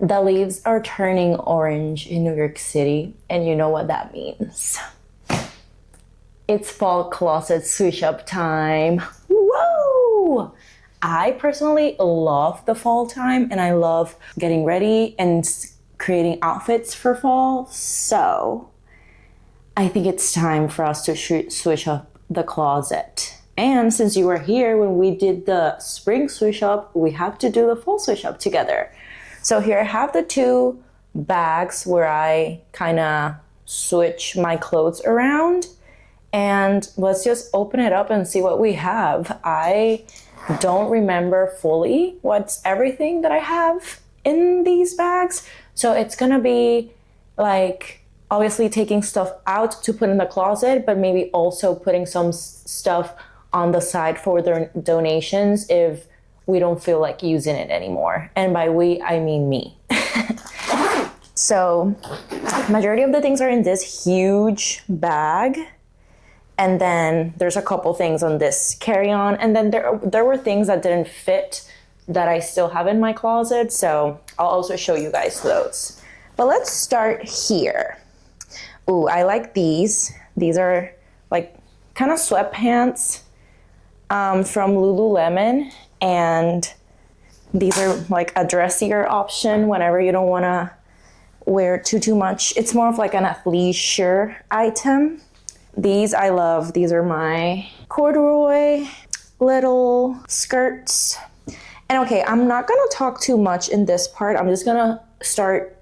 The leaves are turning orange in New York City, and you know what that means. It's fall closet switch up time. Whoa! I personally love the fall time, and I love getting ready and creating outfits for fall. So I think it's time for us to switch up the closet. And since you were here when we did the spring switch up, we have to do the fall switch up together. So here I have the two bags where I kind of switch my clothes around. And let's just open it up and see what we have. I don't remember fully what's everything that I have in these bags. So it's gonna be like obviously taking stuff out to put in the closet, but maybe also putting some stuff on the side for their donations if we don't feel like using it anymore. And by we, I mean me. So majority of the things are in this huge bag. And then there's a couple things on this carry-on. And then there were things that didn't fit that I still have in my closet. So I'll also show you guys those. But let's start here. Ooh, I like these. These are like kind of sweatpants from Lululemon. And these are like a dressier option whenever you don't want to wear too much. It's more of like an athleisure item. These I love. These are my corduroy little skirts. And okay, I'm not going to talk too much in this part. I'm just going to start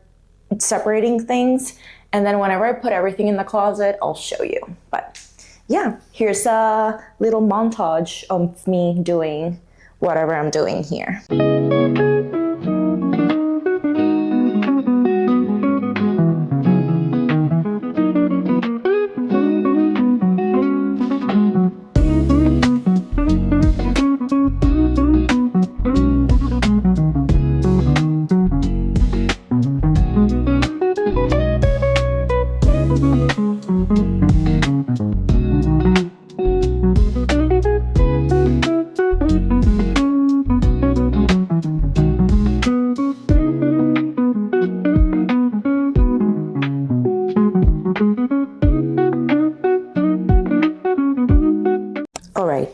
separating things. And then whenever I put everything in the closet, I'll show you. But yeah, here's a little montage of me doing whatever I'm doing here.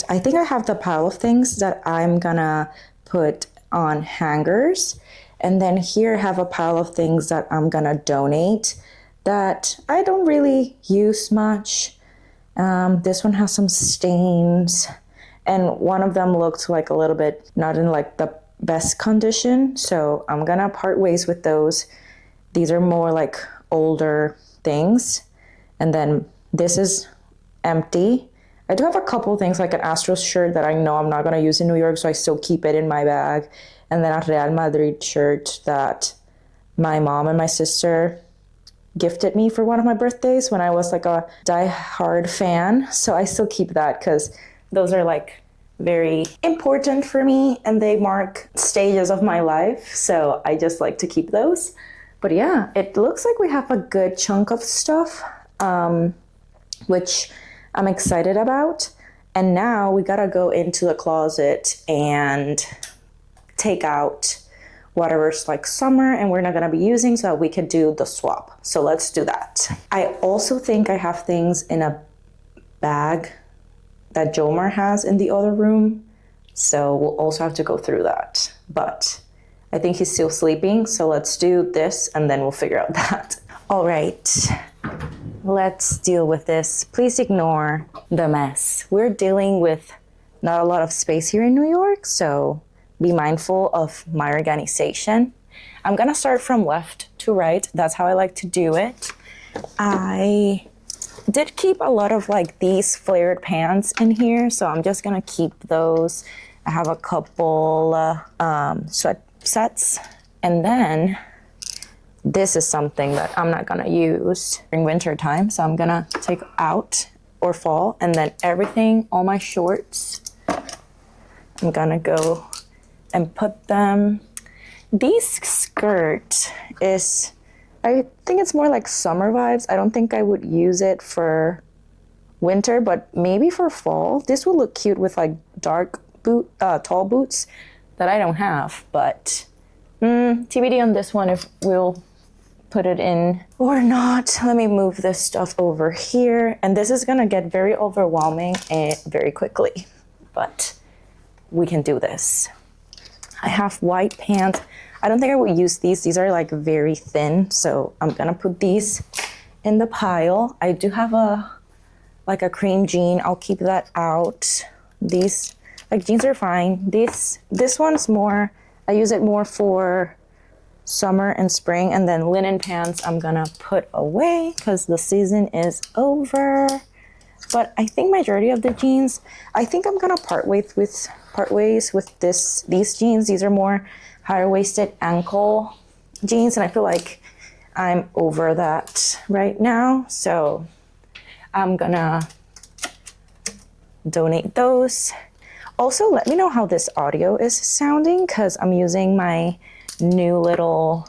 I think I have the pile of things that I'm gonna put on hangers. And then here I have a pile of things that I'm gonna donate that I don't really use much. This one has some stains. And one of them looked like a little bit not in like the best condition. So I'm gonna part ways with those. These are more like older things. And then this is empty. I do have a couple things like an Astros shirt that I know I'm not going to use in New York, so I still keep it in my bag. And then a Real Madrid shirt that my mom and my sister gifted me for one of my birthdays when I was like a die-hard fan. So I still keep that because those are like very important for me and they mark stages of my life. So I just like to keep those. But yeah, it looks like we have a good chunk of stuff, which I'm excited about. And now we gotta go into the closet and take out whatever's like summer and we're not gonna be using so that we could do the swap. So let's do that. I also think I have things in a bag that Jomar has in the other room. So we'll also have to go through that. But I think he's still sleeping. So let's do this and then we'll figure out that. All right. Let's deal with this. Please ignore the mess. We're dealing with not a lot of space here in New York, so be mindful of my organization. I'm gonna start from left to right. That's how I like to do it. I did keep a lot of like these flared pants in here, so I'm just gonna keep those. I have a couple sweat sets, and then this is something that I'm not gonna use during winter time, so I'm gonna take out or fall, and then everything, all my shorts, I'm gonna go and put them. This skirt is, I think it's more like summer vibes. I don't think I would use it for winter, but maybe for fall. This will look cute with like dark tall boots that I don't have, but TBD on this one if we'll put it in or not. Let me move this stuff over here. And this is gonna get very overwhelming and very quickly, but we can do this. I have white pants. I don't think I would use these. These are like very thin, so I'm gonna put these in the pile. I do have a cream jean. I'll keep that out. These like jeans are fine. This one's more, I use it more for summer and spring, and then linen pants I'm gonna put away because the season is over. But I think majority of the jeans, I think I'm gonna part ways with these jeans. These are more higher waisted ankle jeans, and I feel like I'm over that right now, so I'm gonna donate those. Also, let me know how this audio is sounding because I'm using my new little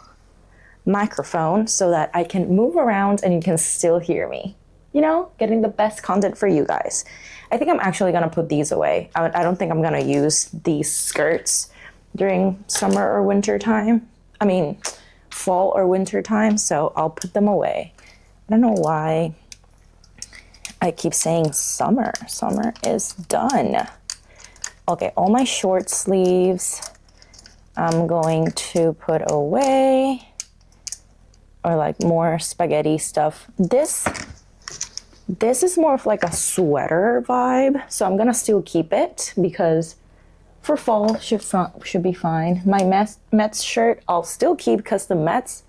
microphone so that I can move around and you can still hear me. You know, getting the best content for you guys. I think I'm actually gonna put these away. I don't think I'm gonna use these skirts during summer or winter time. I mean, fall or winter time, so I'll put them away. I don't know why I keep saying summer. Summer is done. Okay, all my short sleeves I'm going to put away, or like more spaghetti stuff. This is more of like a sweater vibe, so I'm gonna still keep it because for fall should be fine. My Mets shirt I'll still keep because the Mets,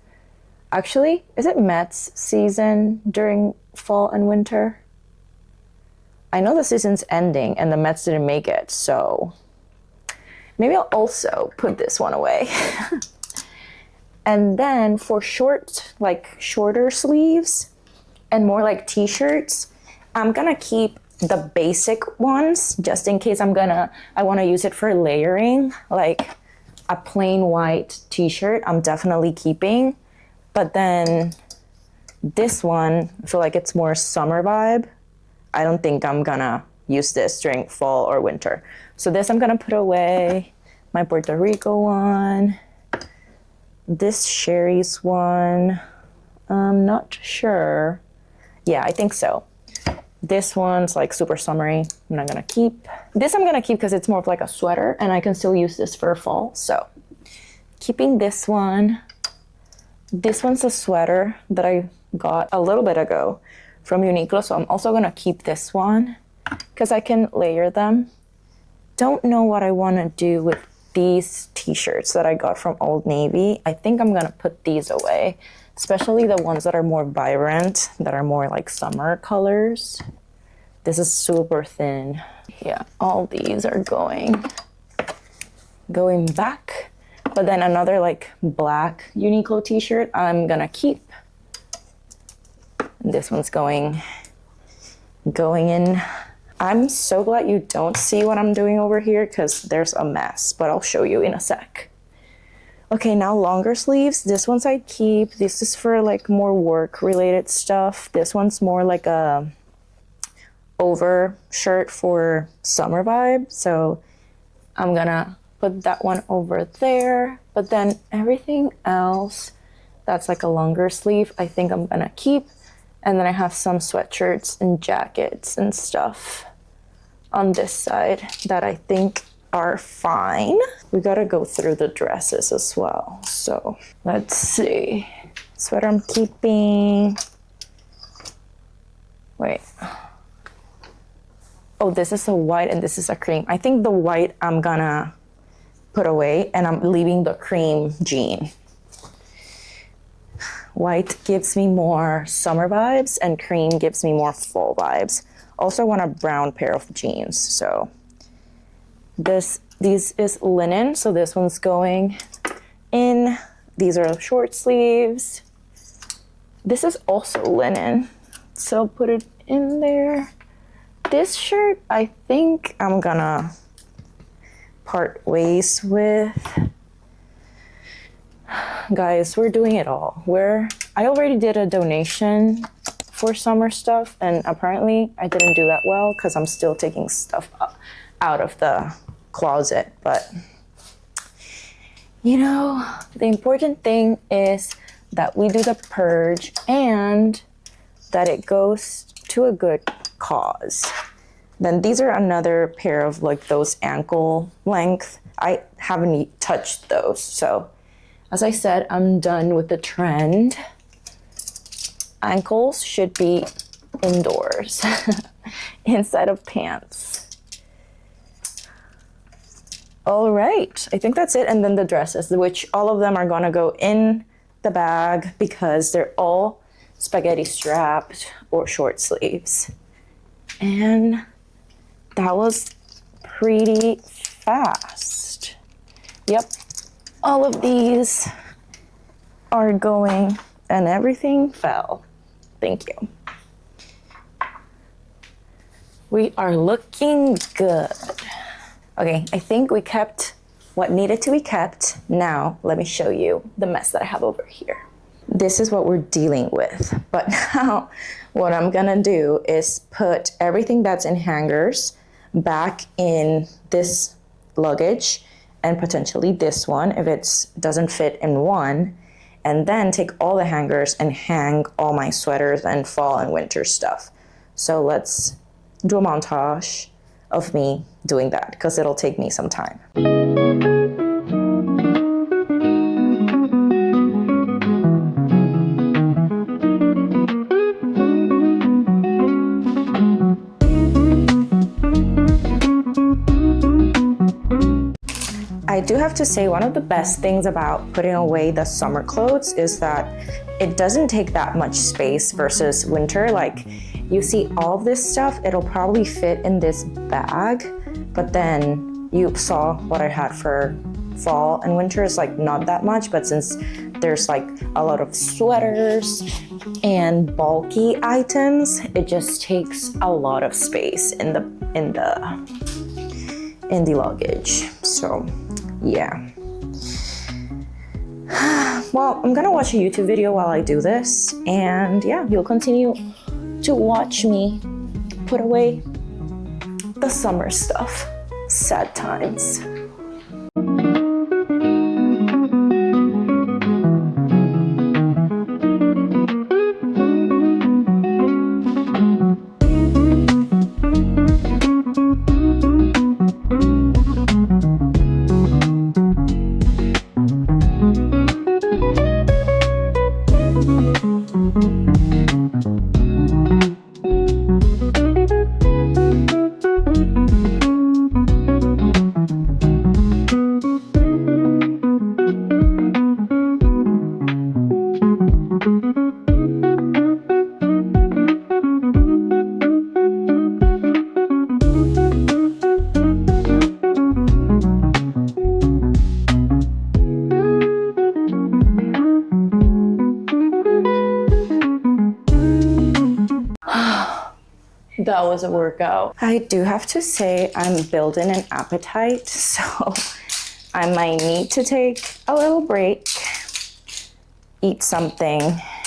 actually, is it Mets season during fall and winter? I know the season's ending and the Mets didn't make it, so maybe I'll also put this one away. And then for shorter sleeves and more like t-shirts, I'm gonna keep the basic ones just in case I wanna use it for layering, like a plain white t-shirt I'm definitely keeping. But then this one, I feel like it's more summer vibe. I don't think I'm gonna use this during fall or winter. So this I'm gonna put away. My Puerto Rico one. This Sherry's one. I'm not sure. Yeah, I think so. This one's like super summery. I'm not gonna keep. This I'm gonna keep because it's more of like a sweater and I can still use this for fall. So keeping this one. This one's a sweater that I got a little bit ago from Uniqlo. So I'm also gonna keep this one because I can layer them. Don't know what I wanna do with these t-shirts that I got from Old Navy. I think I'm gonna put these away, especially the ones that are more vibrant, that are more like summer colors. This is super thin. Yeah, all these are going back. But then another like black Uniqlo t-shirt I'm gonna keep. And this one's going in. I'm so glad you don't see what I'm doing over here because there's a mess, but I'll show you in a sec. Okay, now longer sleeves. This one's I keep. This is for like more work related stuff. This one's more like a over shirt for summer vibe. So I'm gonna put that one over there. But then everything else that's like a longer sleeve, I think I'm gonna keep. And then I have some sweatshirts and jackets and stuff on this side that I think are fine. We gotta go through the dresses as well. So let's see. Sweater I'm keeping. Wait. Oh, this is a white and this is a cream. I think the white I'm gonna put away and I'm leaving the cream jean. White gives me more summer vibes and cream gives me more fall vibes. Also want a brown pair of jeans. So these is linen. So this one's going in. These are short sleeves. This is also linen. So put it in there. This shirt, I think I'm gonna part ways with. Guys, we're doing it all. I already did a donation for summer stuff and apparently I didn't do that well because I'm still taking stuff out of the closet, but You know, the important thing is that we do the purge and that it goes to a good cause. Then these are another pair of like those ankle length. I haven't touched those. So as I said, I'm done with the trend. Ankles should be indoors instead of pants. All right, I think that's it. And then the dresses, which all of them are gonna go in the bag because they're all spaghetti strapped or short sleeves. And that was pretty fast. Yep, all of these are going and everything fell. Thank you. We are looking good. Okay, I think we kept what needed to be kept. Now, let me show you the mess that I have over here. This is what we're dealing with. But now, what I'm gonna do is put everything that's in hangers back in this luggage and potentially this one if it doesn't fit in one, and then take all the hangers and hang all my sweaters and fall and winter stuff. So let's do a montage of me doing that because it'll take me some time. I do have to say one of the best things about putting away the summer clothes is that it doesn't take that much space versus winter. Like you see all this stuff, it'll probably fit in this bag, but then you saw what I had for fall and winter is like not that much, but since there's like a lot of sweaters and bulky items, it just takes a lot of space in the luggage. So yeah. Well, I'm gonna watch a YouTube video while I do this, and yeah, you'll continue to watch me put away the summer stuff. Sad times. That was a workout. I do have to say I'm building an appetite, so I might need to take a little break, eat something,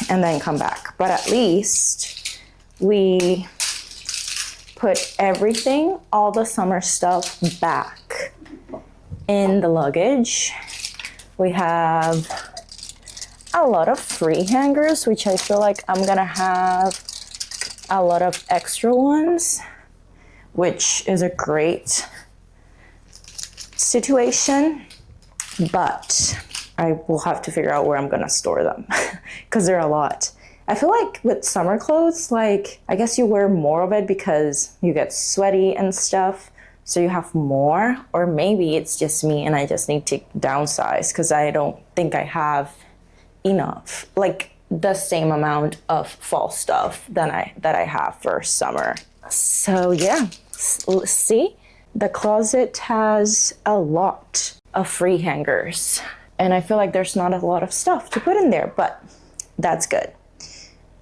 and then come back. But at least we put everything, all the summer stuff back in the luggage. We have a lot of free hangers, which I feel like I'm gonna have a lot of extra ones, which is a great situation, but I will have to figure out where I'm gonna store them because there are a lot. I feel like with summer clothes, like I guess you wear more of it because you get sweaty and stuff, so you have more, or maybe it's just me and I just need to downsize because I don't think I have enough, like the same amount of fall stuff that I have for summer. So yeah, see, the closet has a lot of free hangers and I feel like there's not a lot of stuff to put in there, but that's good.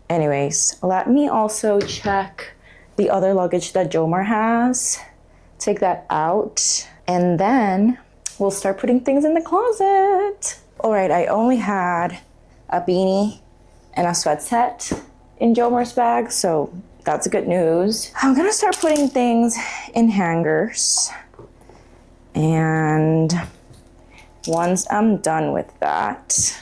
Anyways, let me also check the other luggage that Jomar has, take that out, and then we'll start putting things in the closet. All right, I only had a beanie and a sweat set in Jomar's bag, so that's good news. I'm gonna start putting things in hangers, and once I'm done with that,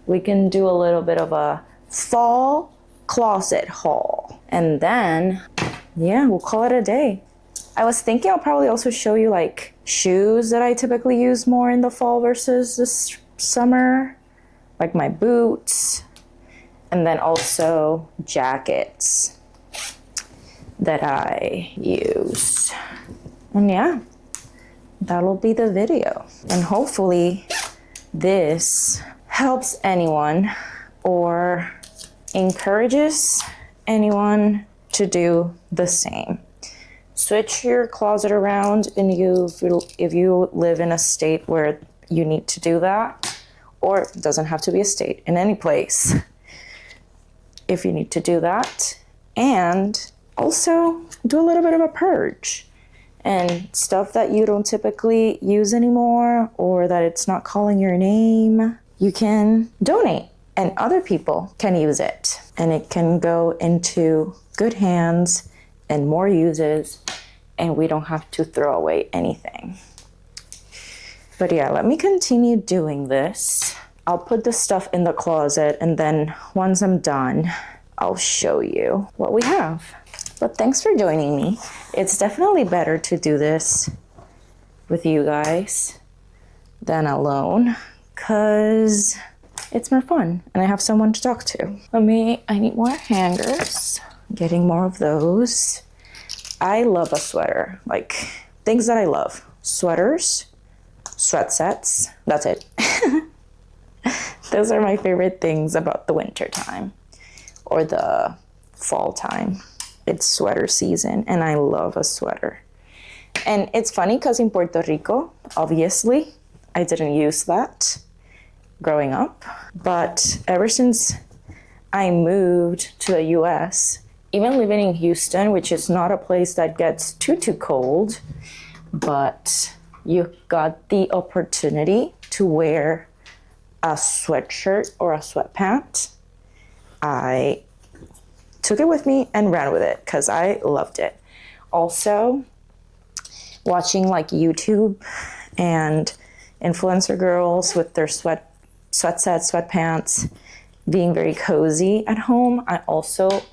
we can do a little bit of a fall closet haul. And then, yeah, we'll call it a day. I was thinking I'll probably also show you like shoes that I typically use more in the fall versus this summer, like my boots, and then also jackets that I use. And yeah, that'll be the video. And hopefully this helps anyone or encourages anyone to do the same. Switch your closet around and if you live in a state where you need to do that, or it doesn't have to be a state, in any place, if you need to do that. And also do a little bit of a purge. And stuff that you don't typically use anymore or that it's not calling your name, you can donate and other people can use it. And it can go into good hands and more uses, and we don't have to throw away anything. But yeah, let me continue doing this. I'll put the stuff in the closet, and then once I'm done, I'll show you what we have. But thanks for joining me. It's definitely better to do this with you guys than alone, because it's more fun and I have someone to talk to. I need more hangers. Getting more of those. I love a sweater, like things that I love. Sweaters, sweat sets, that's it. Those are my favorite things about the winter time or the fall time. It's sweater season and I love a sweater. And it's funny because in Puerto Rico, obviously, I didn't use that growing up. But ever since I moved to the US, even living in Houston, which is not a place that gets too cold, but you got the opportunity to wear a sweatshirt or a sweatpant, I took it with me and ran with it because I loved it. Also, watching like YouTube and influencer girls with their sweat sets, sweatpants, being very cozy at home, I also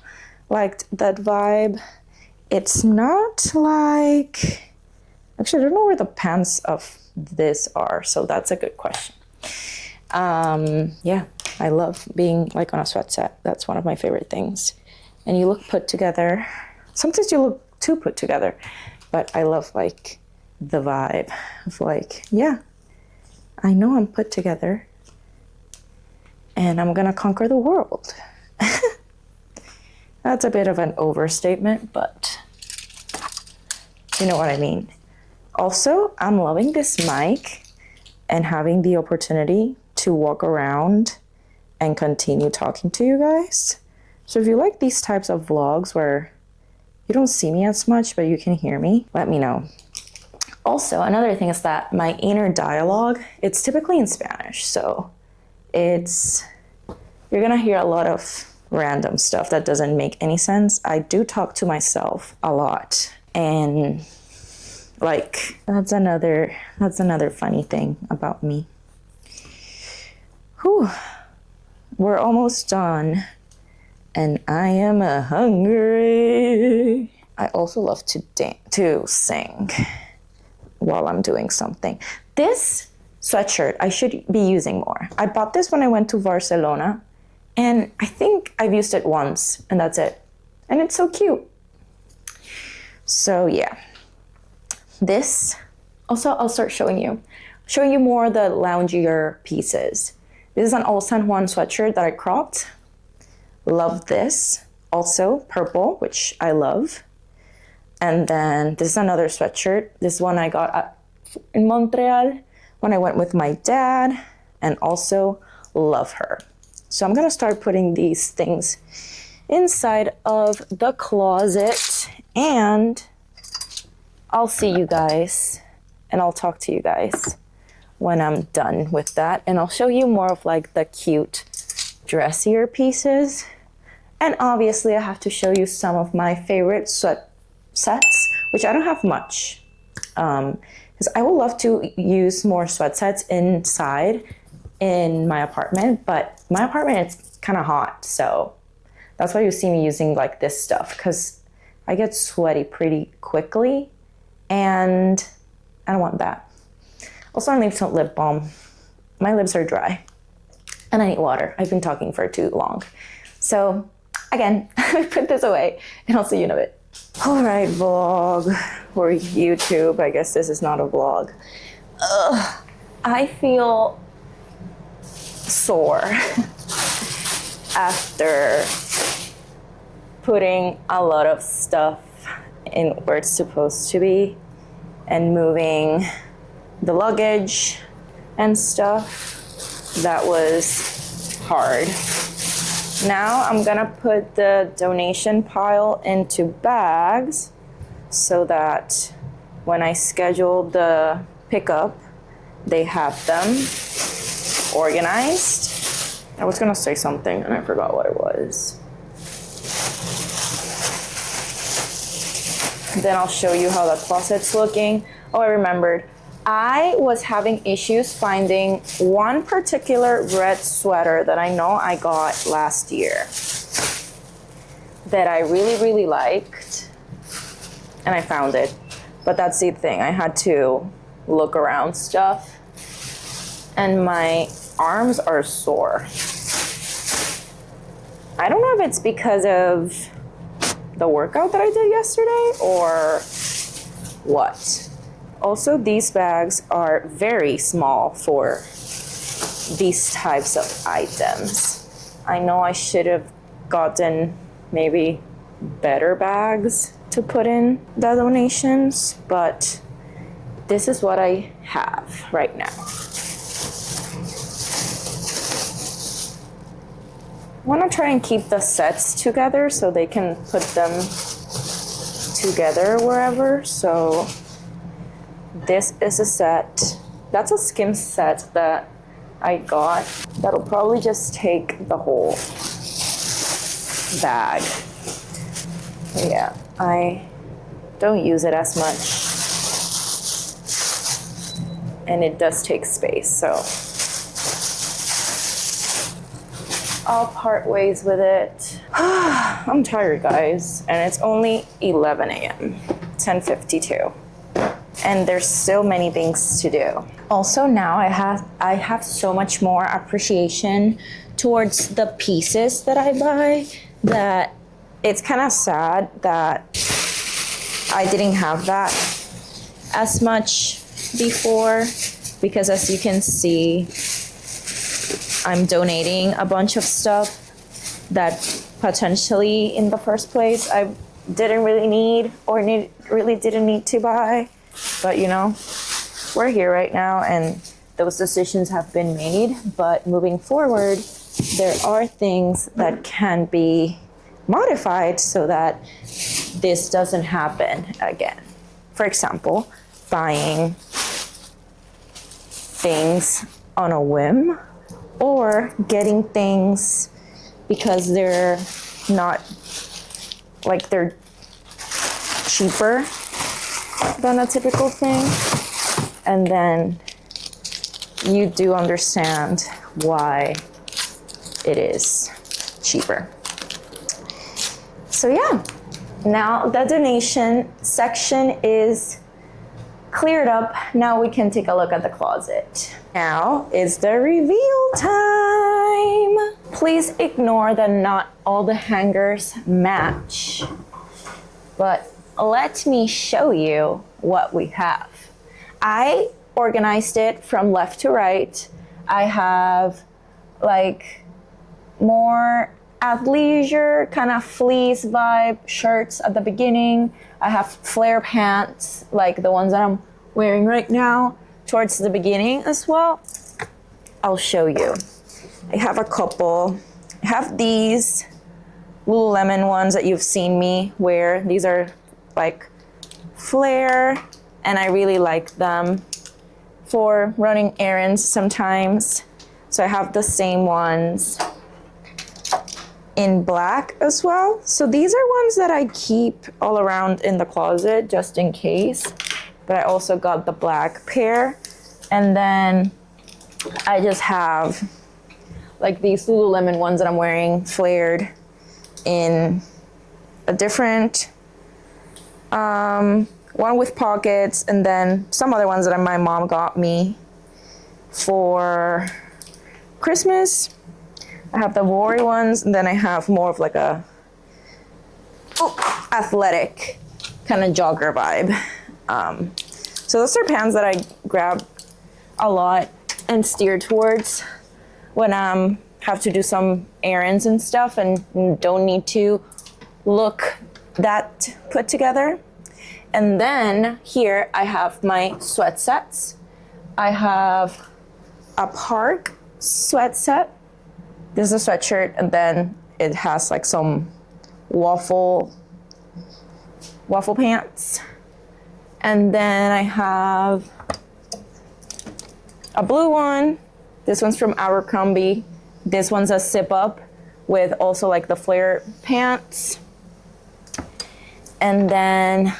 liked that vibe. It's not like, actually I don't know where the pants of this are, so that's a good question. Yeah, I love being like on a sweat set. That's one of my favorite things. And you look put together. Sometimes you look too put together, but I love like the vibe of like, yeah, I know I'm put together and I'm gonna conquer the world. That's a bit of an overstatement, but you know what I mean. Also, I'm loving this mic and having the opportunity to walk around and continue talking to you guys. So if you like these types of vlogs where you don't see me as much, but you can hear me, let me know. Also, another thing is that my inner dialogue, it's typically in Spanish. So you're gonna hear a lot of random stuff that doesn't make any sense. I do talk to myself a lot, and like that's another funny thing about me. Whew. We're almost done and I am hungry. I also love to sing while I'm doing something. This sweatshirt I should be using more. I bought this when I went to Barcelona, and I think I've used it once, and that's it. And it's so cute. So yeah, this, also I'll start showing you more of the loungier pieces. This is an Old San Juan sweatshirt that I cropped. Love this. Also purple, which I love. And then this is another sweatshirt. This one I got in Montreal when I went with my dad, and also love her. So I'm gonna start putting these things inside of the closet, and I'll see you guys and I'll talk to you guys when I'm done with that. And I'll show you more of like the cute dressier pieces. And obviously I have to show you some of my favorite sweat sets, which I don't have much. because I would love to use more sweat sets inside in my apartment, but my apartment is kind of hot, so that's why you see me using like this stuff, because I get sweaty pretty quickly and I don't want that. Also, I need some lip balm. My lips are dry and I need water. I've been talking for too long. So again, I put this away and I'll see you in a bit. All right, vlog or YouTube. I guess this is not a vlog. I feel sore after putting a lot of stuff in where it's supposed to be and moving the luggage and stuff. That was hard. Now I'm gonna put the donation pile into bags so that when I schedule the pickup, they have them organized. I was gonna say something and I forgot what it was. Then I'll show you how the closet's looking. Oh, I remembered. I was having issues finding one particular red sweater that I know I got last year that I really, really liked, and I found it. But that's the thing, I had to look around stuff, and my arms are sore. I don't know if it's because of the workout that I did yesterday or what. Also, these bags are very small for these types of items. I know I should have gotten maybe better bags to put in the donations, but this is what I have right now. I want to try and keep the sets together so they can put them together wherever. So this is a set. That's a skim set that I got. That'll probably just take the whole bag. Yeah, I don't use it as much. And it does take space, so I'll part ways with it. I'm tired, guys, and it's only 11 a.m., 10:52. And there's so many things to do. Also, now I have so much more appreciation towards the pieces that I buy that it's kind of sad that I didn't have that as much before, because as you can see, I'm donating a bunch of stuff that potentially in the first place I didn't really need or really didn't need to buy. But you know, we're here right now and those decisions have been made. But moving forward, there are things that can be modified so that this doesn't happen again. For example, buying things on a whim or getting things because they're not, like they're cheaper than a typical thing, and then you do understand why it is cheaper. So yeah, now the donation section is cleared up. Now we can take a look at the closet. Now is the reveal time. Please ignore that not all the hangers match, but let me show you what we have. I organized it from left to right. I have like more athleisure kind of fleece vibe shirts at the beginning. I have flare pants like the ones that I'm wearing right now towards the beginning as well. I'll show you. I have a couple. I have these Lululemon ones that you've seen me wear. These are like flare, and I really like them for running errands sometimes. So I have the same ones in black as well. So these are ones that I keep all around in the closet just in case. but I also got the black pair. And then I just have like these Lululemon ones that I'm wearing flared in a different one with pockets, and then some other ones that my mom got me for Christmas. I have the Worry ones, and then I have more of like a athletic kind of jogger vibe. So those are pants that I grab a lot and steer towards when I have to do some errands and stuff and don't need to look that put together. And then here I have my sweat sets. I have a Park sweat set. This is a sweatshirt, and then it has like some waffle pants. And then I have a blue one. This one's from Abercrombie. This one's a zip up with also like the flare pants. And then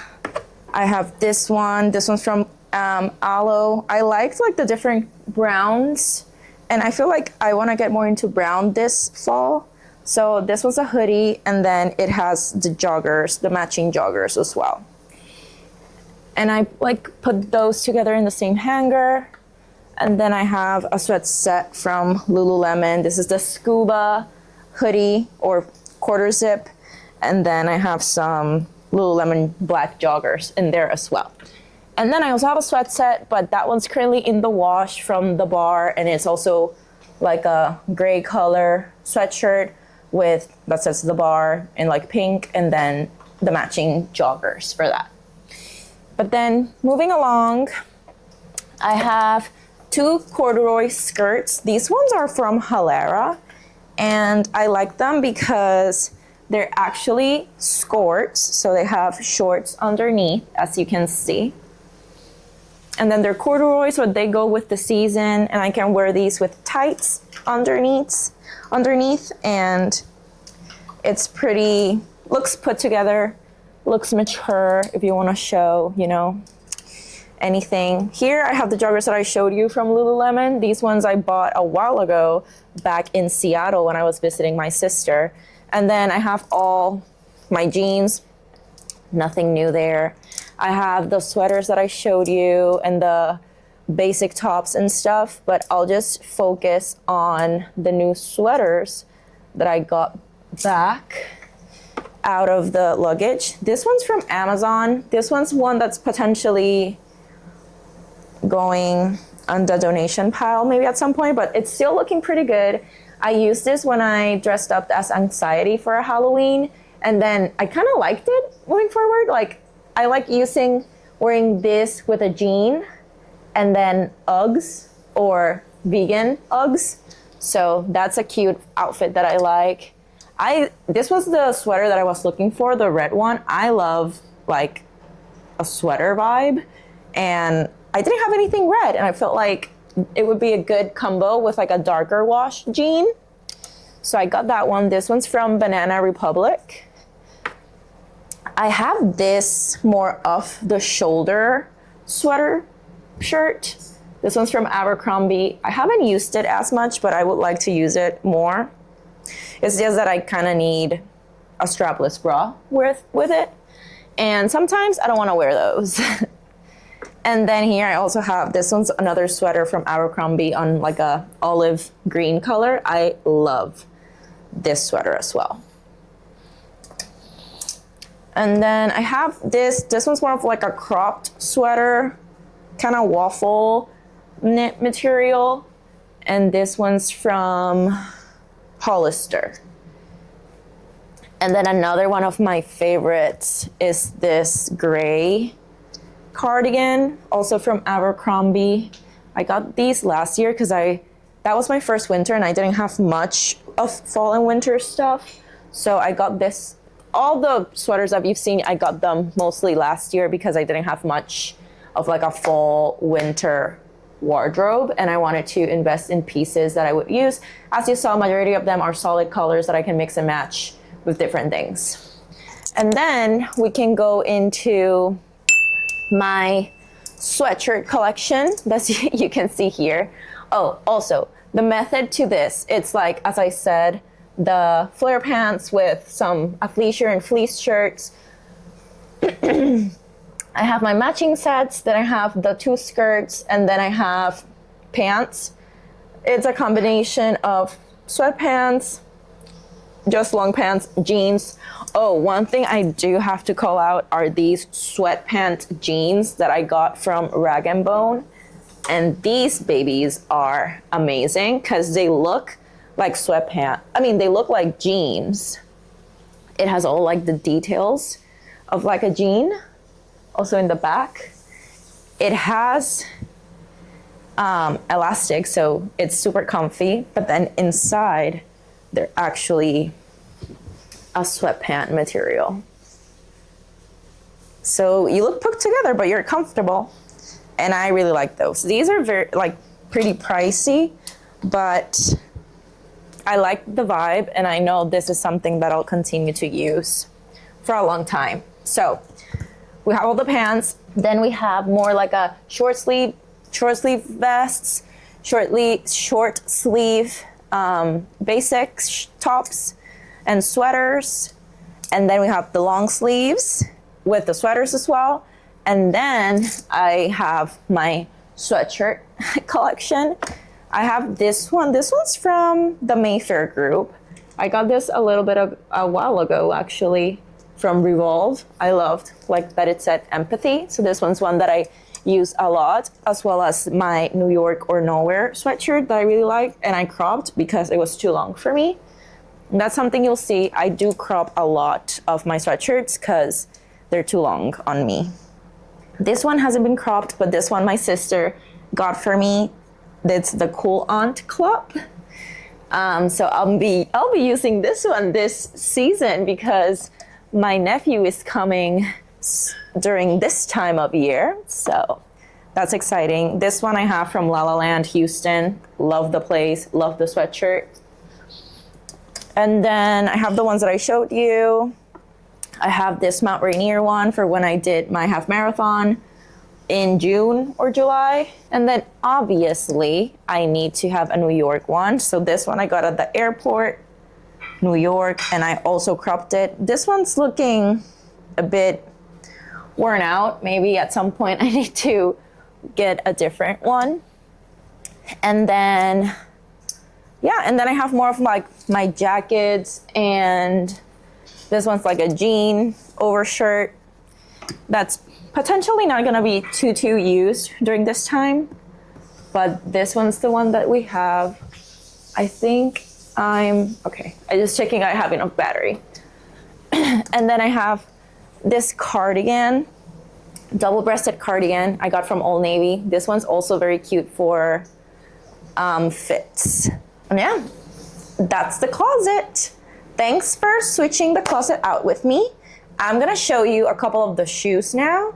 I have this one. This one's from Aloe. I liked like the different browns, and I feel like I want to get more into brown this fall. So this was a hoodie, and then it has the joggers, the matching joggers as well. And I like put those together in the same hanger. And then I have a sweat set from Lululemon. This is the scuba hoodie or quarter zip. And then I have some Lululemon black joggers in there as well. And then I also have a sweat set, but that one's currently in the wash from the bar. And it's also like a gray color sweatshirt with that says the bar in like pink, and then the matching joggers for that. But then moving along, I have 2 corduroy skirts. These ones are from Halera, and I like them because they're actually skirts, so they have shorts underneath, as you can see. And then they're corduroy, so they go with the season, and I can wear these with tights underneath, and it's pretty, looks put together, looks mature if you want to show, you know, anything. Here I have the joggers that I showed you from Lululemon. These ones I bought a while ago back in Seattle when I was visiting my sister. And then I have all my jeans, nothing new there. I have the sweaters that I showed you and the basic tops and stuff, but I'll just focus on the new sweaters that I got back out of the luggage. This one's from Amazon. This one's one that's potentially going on the donation pile maybe at some point, but it's still looking pretty good. I used this when I dressed up as Anxiety for a Halloween, and then I kind of liked it moving forward. Like, I like wearing this with a jean and then Uggs or vegan Uggs. So that's a cute outfit that I like. This was the sweater that I was looking for, the red one. I love like a sweater vibe, and I didn't have anything red, and I felt like it would be a good combo with like a darker wash jean. So I got that one. This one's from Banana Republic. I have this more off the shoulder sweater shirt. This one's from Abercrombie. I haven't used it as much, but I would like to use it more. It's just that I kind of need a strapless bra with it. And sometimes I don't want to wear those. And then here I also have, this one's another sweater from Abercrombie on like a olive green color. I love this sweater as well. And then I have this one's more of like a cropped sweater, kind of waffle knit material. And this one's from Hollister. And then another one of my favorites is this gray cardigan, also from Abercrombie. I got these last year because that was my first winter and I didn't have much of fall and winter stuff. So I got this, all the sweaters that you've seen, I got them mostly last year because I didn't have much of like a fall winter wardrobe, and I wanted to invest in pieces that I would use. As you saw, majority of them are solid colors that I can mix and match with different things. And then we can go into my sweatshirt collection that you can see here. Oh, also, the method to this, it's like, as I said, the flare pants with some athleisure and fleece shirts. I have my matching sets, then I have the 2 skirts, and then I have pants. It's a combination of sweatpants, just long pants, jeans. Oh, one thing I do have to call out are these sweatpant jeans that I got from Rag & Bone. And these babies are amazing because they look like sweatpants. I mean, they look like jeans. It has all like the details of like a jean. Also in the back, it has elastic, so it's super comfy. But then inside, they're actually a sweatpant material. So you look put together, but you're comfortable. And I really like those. These are pretty pricey, but I like the vibe, and I know this is something that I'll continue to use for a long time. So we have all the pants. Then we have more like a short sleeve vests, short sleeve basic tops and sweaters. And then we have the long sleeves with the sweaters as well. And then I have my sweatshirt collection. I have this one. This one's from the Mayfair group. I got this a while ago, actually, from Revolve. I loved that it said empathy. So this one's one that I use a lot, as well as my New York or Nowhere sweatshirt that I really like, and I cropped because it was too long for me. And that's something you'll see. I do crop a lot of my sweatshirts because they're too long on me. This one hasn't been cropped, but this one my sister got for me. It's the Cool Aunt Club. So I'll be using this one this season because my nephew is coming during this time of year. So that's exciting. This one I have from La La Land, Houston. Love the place, love the sweatshirt. And then I have the ones that I showed you. I have this Mount Rainier one for when I did my half marathon in June or July. And then obviously I need to have a New York one. So this one I got at the airport, New York, and I also cropped it. This one's looking a bit worn out. Maybe at some point I need to get a different one. And then, yeah, and then I have more of like my jackets, and this one's like a jean overshirt that's potentially not gonna be too used during this time, but this one's the one that we have. I think I'm just checking I have enough battery. And then I have this cardigan, double-breasted cardigan I got from Old Navy. This one's also very cute for fits. And yeah, that's the closet. Thanks for switching the closet out with me. I'm gonna show you a couple of the shoes now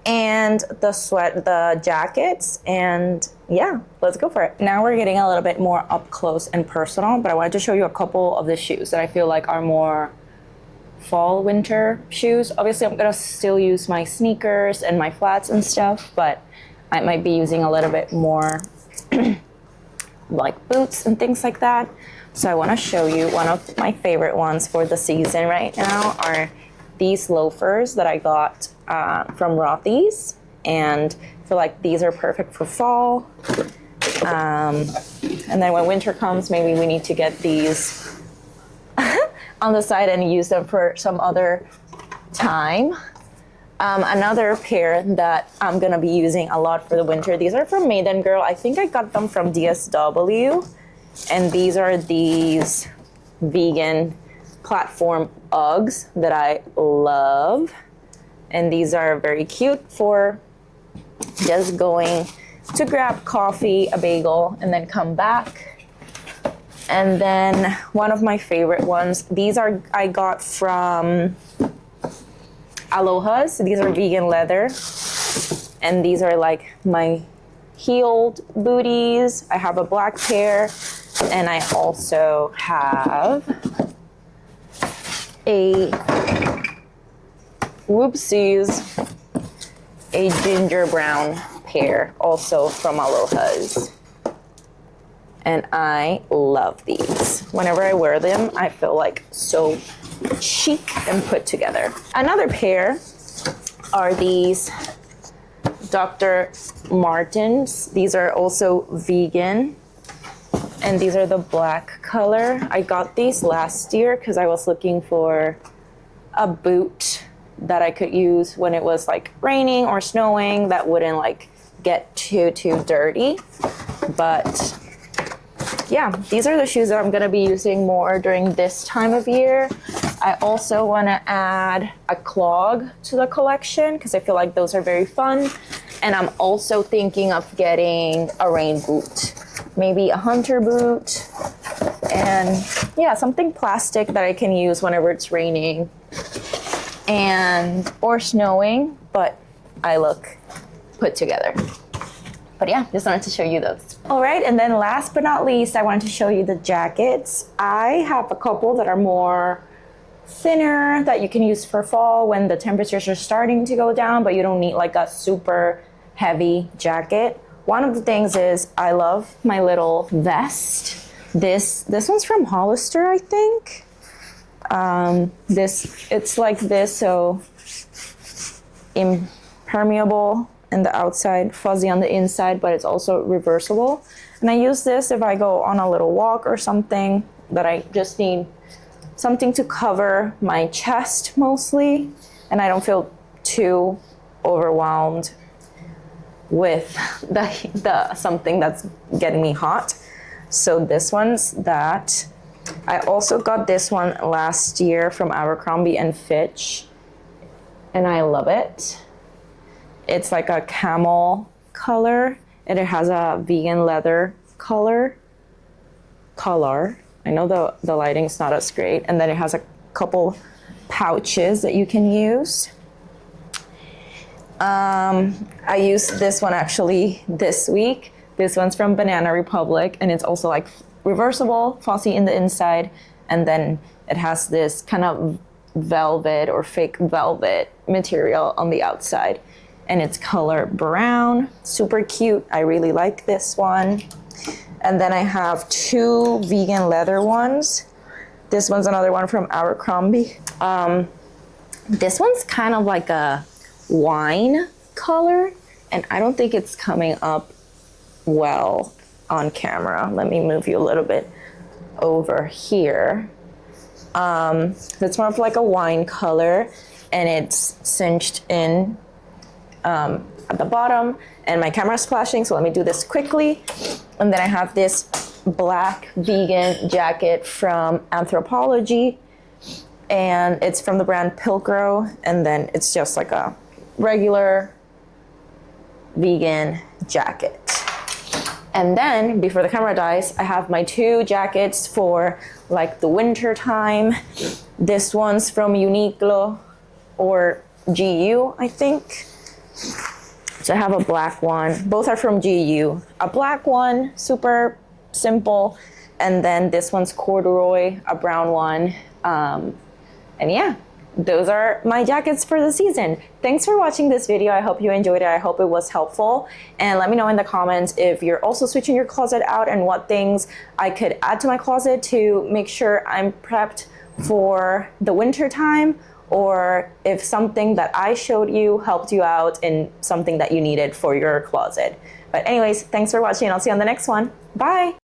and the jackets, and yeah, let's go for it. Now we're getting a little bit more up close and personal, but I wanted to show you a couple of the shoes that I feel like are more fall winter shoes. Obviously I'm gonna still use my sneakers and my flats and stuff, but I might be using a little bit more like boots and things like that. So I want to show you one of my favorite ones for the season right now are these loafers that I got from Rothy's, and I feel like these are perfect for fall. And then when winter comes, maybe we need to get these on the side and use them for some other time. Another pair that I'm gonna be using a lot for the winter, these are from Maiden Girl. I think I got them from DSW. And these are these vegan platform Uggs that I love. And these are very cute for just going to grab coffee, a bagel, and then come back. And then one of my favorite ones, these are I got from Aloha's. These are vegan leather. And these are like my heeled booties. I have a black pair. And I also have a ginger brown pair, also from Aloha's. And I love these. Whenever I wear them, I feel like so chic and put together. Another pair are these Dr. Martens. These are also vegan. And these are the black color. I got these last year because I was looking for a boot that I could use when it was like raining or snowing that wouldn't like get too dirty. But yeah, these are the shoes that I'm gonna be using more during this time of year. I also wanna add a clog to the collection because I feel like those are very fun. And I'm also thinking of getting a rain boot, maybe a hunter boot, and yeah, something plastic that I can use whenever it's raining and or snowing, but I look put together. But yeah, just wanted to show you those. All right, and then last but not least, I wanted to show you the jackets. I have a couple that are more thinner that you can use for fall when the temperatures are starting to go down, but you don't need like a super heavy jacket. One of the things is I love my little vest. This one's from Hollister, I think. It's like this, so impermeable in the outside, fuzzy on the inside, but it's also reversible. And I use this if I go on a little walk or something that I just need something to cover my chest mostly, and I don't feel too overwhelmed with the something that's getting me hot. So this one's that. I also got this one last year from Abercrombie and Fitch, and I love it. It's like a camel color, and it has a vegan leather color. I know the lighting's not as great, and then it has a couple pouches that you can use. I used this one actually this week. This one's from Banana Republic, and it's also like reversible, fussy in the inside, and then it has this kind of velvet or fake velvet material on the outside, and it's color brown, super cute. I really like this one. And then I have two vegan leather ones. This one's another one from Abercrombie. This one's kind of like a wine color, and I don't think it's coming up well on camera. Let me move you a little bit over here. It's more of like a wine color, and it's cinched in at the bottom, and my camera's flashing, so let me do this quickly. And then I have this black vegan jacket from Anthropologie, and it's from the brand Pilcro, and then it's just like a regular vegan jacket. And then before the camera dies, I have my two jackets for like the winter time. This one's from Uniqlo or GU, I think. So I have a black one. Both are from GU. A black one, super simple. And then this one's corduroy, a brown one. And yeah, those are my jackets for the season. Thanks for watching this video. I hope you enjoyed it. I hope it was helpful. And let me know in the comments if you're also switching your closet out and what things I could add to my closet to make sure I'm prepped for the winter time, or if something that I showed you helped you out in something that you needed for your closet. But anyways, thanks for watching. I'll see you on the next one. Bye.